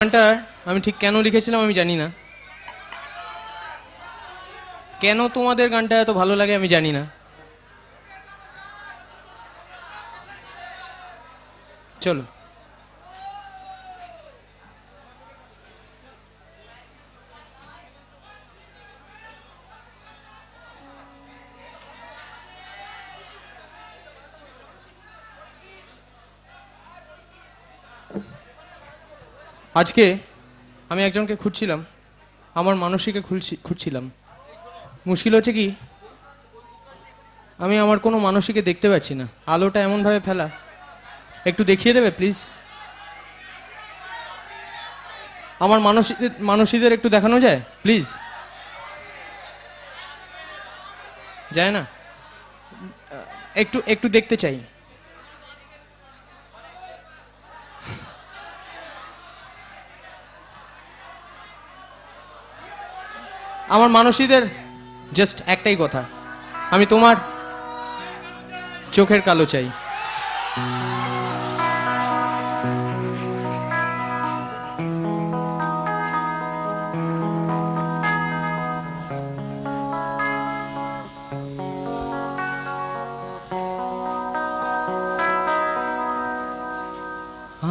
গানটা আমি ঠিক কেন লিখেছিলাম আমি জানি না, কেন তোমাদের গানটা এত ভালো লাগে আমি জানি না। চলো আজকে আমি একজনকে খুঁজছিলাম, আমার মানসীকে খুঁজছিলাম। মুশকিল হচ্ছে কি, আমি আমার কোনো মানসীকে দেখতে পাচ্ছি না, আলোটা এমন ভাবে ফেলা। একটু দেখিয়ে দেবে প্লিজ? আমার মানসীদের একটু দেখানো যায় প্লিজ? যায় না? একটু একটু দেখতে চাই। আমার মানসীদের জাস্ট একটাই কথা, আমি তোমার চোখের কালো চাই।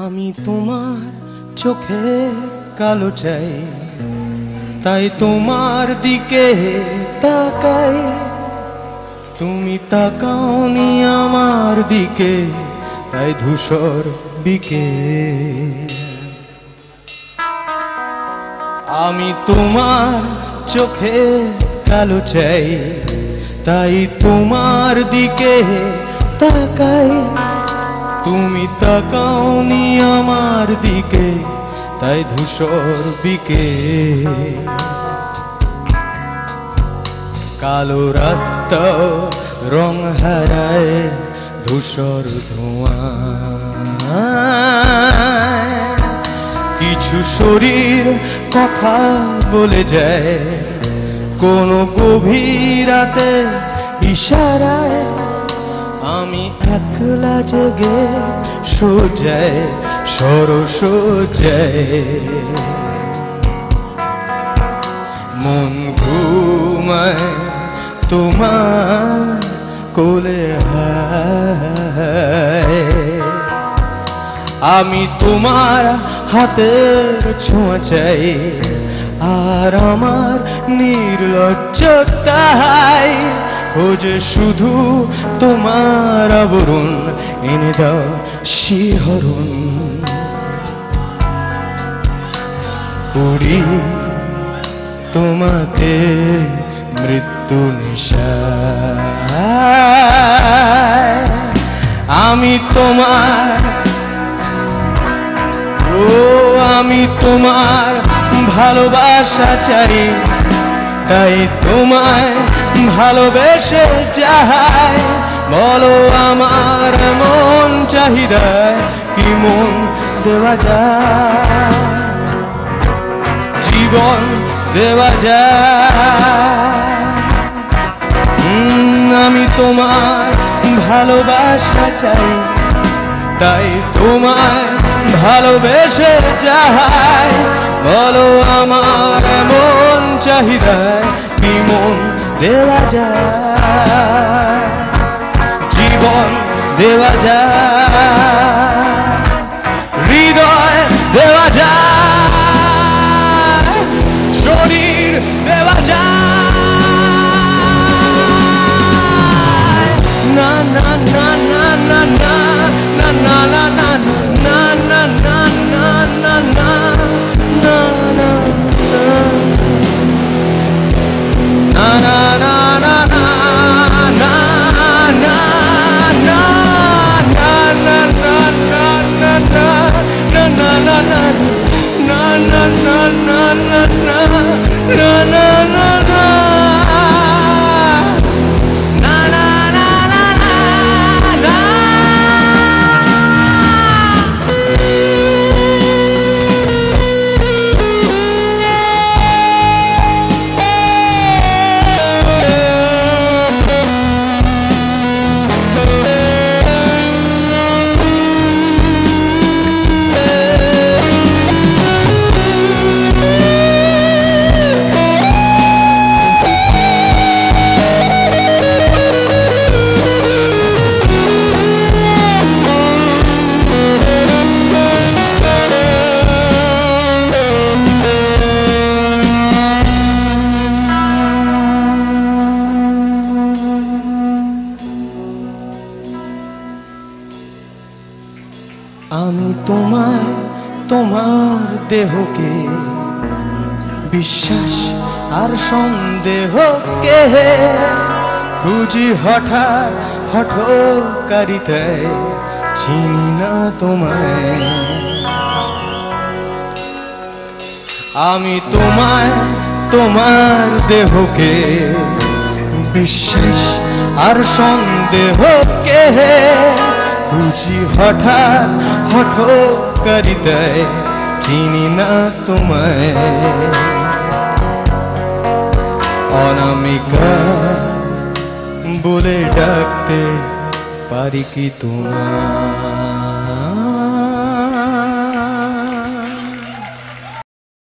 আমি তোমার চোখের কালো চাই, তাই তোমার দিকে তাকাই। তুমি তাকাওনি আমার দিকে, তাই ধূসর বিকে। আমি তোমার চোখে কালো চাই, তাই তোমার দিকে তাকাই। তুমি তাকাওনি আমার দিকে, তাই ধূসর বিকে। কালো রাস্তা রং হারায় ধূসর ধোঁয়া। কিছু শরীর কথা বলে যায় কোনো গভীর রাতে ইশারায়। আমি একলা জেগে সোজায় সরসজায়, মন ঘুমায় তোমার কোলে হায়। আমি তোমার হাতের ছোঁয়া চাই, আর আমার নির্লজ্জতায় খোঁজে শুধু তোমার আবরণ। এনে দাও শিহরণ, করি তোমাকে মৃত্যু নেশায়। আমি তোমার, আমি তোমার ভালোবাসা চাই, তাই তোমায় ভালোবেসে যাই। বলো আমার মন চাহিদায় কি মন দেওয়া যায়, জীবন দেওয়া যায়। আমি তোমার ভালোবাসা চাই, তাই তোমায় ভালোবেসে যাই। বলো আমার মন চাহিদায় কি মন দেওয়া যায়, জীবন দেওয়া যায়, হৃদয় দেওয়া যায়, শরীর দেওয়া যায়। না না না না না না না না না না না না না না না না না na na na na na na na দেহকে বিশ্বাস আর সন্দেহকে খুঁজি হঠাৎ হঠকারিতায় চিনি না তোমায় আমি তোমায় তোমার দেহকে বিশ্বাস আর সন্দেহকে খুঁজি হঠাৎ হঠকারিতায় চিনি না তোমায় অনামিকা বলে ডাকতে পারি কি তোমায়